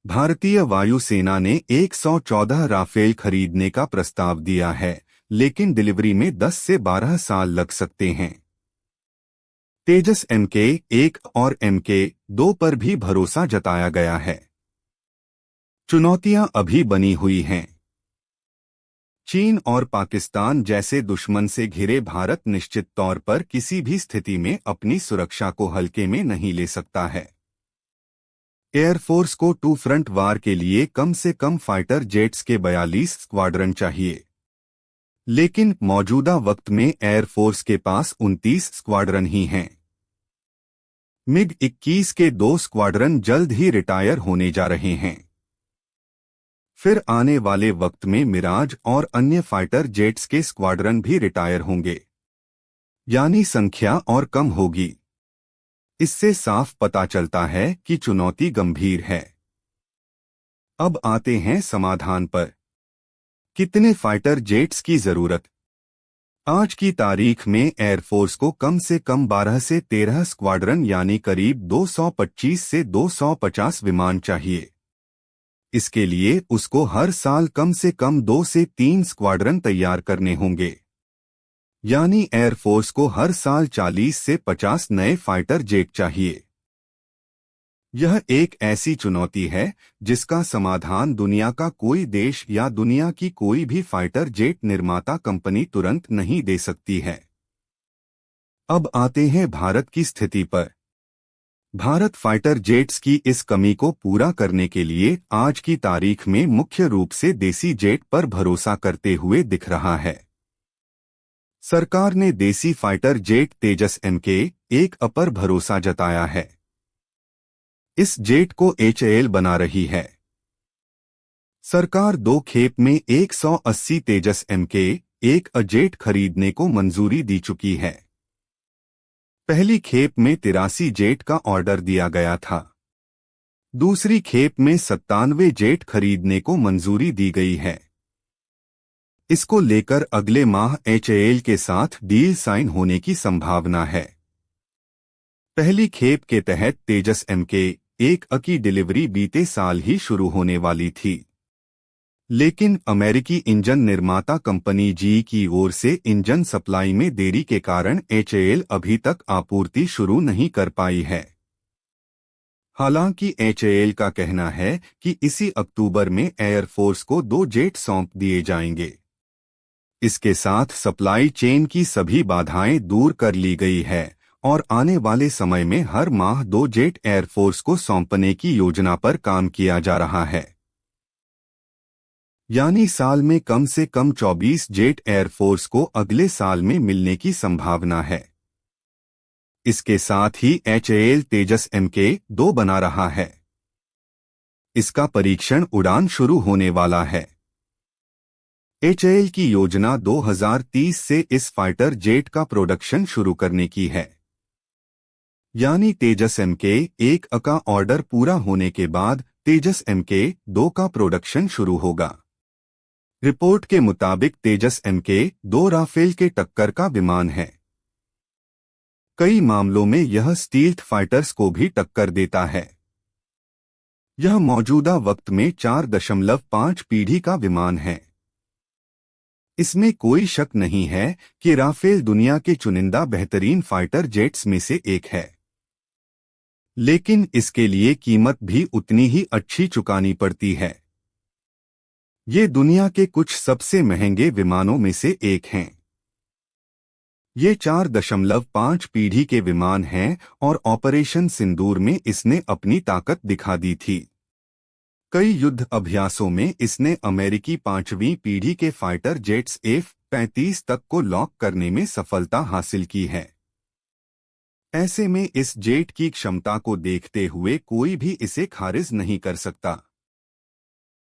भारतीय वायुसेना ने 114 राफेल खरीदने का प्रस्ताव दिया है, लेकिन डिलीवरी में 10 से 12 साल लग सकते हैं। तेजस MK-1 और MK-2 पर भी भरोसा जताया गया है। चुनौतियां अभी बनी हुई हैं। चीन और पाकिस्तान जैसे दुश्मन से घिरे भारत निश्चित तौर पर किसी भी स्थिति में अपनी सुरक्षा को हल्के में नहीं ले सकता है। एयरफोर्स को टू फ्रंट वार के लिए कम से कम फाइटर जेट्स के 42 स्क्वाड्रन चाहिए, लेकिन मौजूदा वक्त में एयरफोर्स के पास 29 स्क्वाड्रन ही हैं। MiG-21 के 2 स्क्वाड्रन जल्द ही रिटायर होने जा रहे हैं। फिर आने वाले वक्त में मिराज और अन्य फाइटर जेट्स के स्क्वाड्रन भी रिटायर होंगे, यानी संख्या और कम होगी। इससे साफ पता चलता है कि चुनौती गंभीर है। अब आते हैं समाधान पर। कितने फाइटर जेट्स की जरूरत? आज की तारीख में एयरफोर्स को कम से कम 12 से 13 स्क्वाड्रन यानी करीब 225 से 250 विमान चाहिए। इसके लिए उसको हर साल कम से कम 2 से 3 स्क्वाड्रन तैयार करने होंगे, यानी एयरफोर्स को हर साल 40 से 50 नए फाइटर जेट चाहिए। यह एक ऐसी चुनौती है जिसका समाधान दुनिया का कोई देश या दुनिया की कोई भी फाइटर जेट निर्माता कंपनी तुरंत नहीं दे सकती है। अब आते हैं भारत की स्थिति पर। भारत फाइटर जेट्स की इस कमी को पूरा करने के लिए आज की तारीख में मुख्य रूप से देसी जेट पर भरोसा करते हुए दिख रहा है। सरकार ने देसी फाइटर जेट तेजस MK-1 पर भरोसा जताया है। इस जेट को HAL बना रही है। सरकार 2 खेप में 180 तेजस MK-1 जेट खरीदने को मंजूरी दी चुकी है। पहली खेप में 83 जेट का ऑर्डर दिया गया था। दूसरी खेप में 97 जेट खरीदने को मंजूरी दी गई है। इसको लेकर अगले माह HAL के साथ डील साइन होने की संभावना है। पहली खेप के तहत तेजस MK-1 की डिलीवरी बीते साल ही शुरू होने वाली थी, लेकिन अमेरिकी इंजन निर्माता कंपनी GE की ओर से इंजन सप्लाई में देरी के कारण HAL अभी तक आपूर्ति शुरू नहीं कर पाई है। हालांकि HAL का कहना है कि इसी अक्टूबर में एयरफोर्स को 2 जेट सौंप दिए जाएंगे। इसके साथ सप्लाई चेन की सभी बाधाएं दूर कर ली गई है और आने वाले समय में हर माह 2 जेट एयरफोर्स को सौंपने की योजना पर काम किया जा रहा है, यानी साल में कम से कम 24 जेट एयरफोर्स को अगले साल में मिलने की संभावना है। इसके साथ ही HAL तेजस MK-2 बना रहा है। इसका परीक्षण उड़ान शुरू होने वाला है। HAL की योजना 2030 से इस फाइटर जेट का प्रोडक्शन शुरू करने की है, यानी तेजस MK-1 का ऑर्डर पूरा होने के बाद तेजस MK-2 का प्रोडक्शन शुरू होगा। रिपोर्ट के मुताबिक तेजस MK-2 राफेल के टक्कर का विमान है। कई मामलों में यह स्टील्थ फाइटर्स को भी टक्कर देता है। यह मौजूदा वक्त में 4.5 पीढ़ी का विमान है। इसमें कोई शक नहीं है कि राफेल दुनिया के चुनिंदा बेहतरीन फाइटर जेट्स में से एक है, लेकिन इसके लिए कीमत भी उतनी ही अच्छी चुकानी पड़ती है। ये दुनिया के कुछ सबसे महंगे विमानों में से एक हैं। ये 4.5 पीढ़ी के विमान हैं और ऑपरेशन सिंदूर में इसने अपनी ताकत दिखा दी थी। कई युद्ध अभ्यासों में इसने अमेरिकी 5वीं पीढ़ी के फाइटर जेट्स F-35 तक को लॉक करने में सफलता हासिल की है। ऐसे में इस जेट की क्षमता को देखते हुए कोई भी इसे खारिज नहीं कर सकता।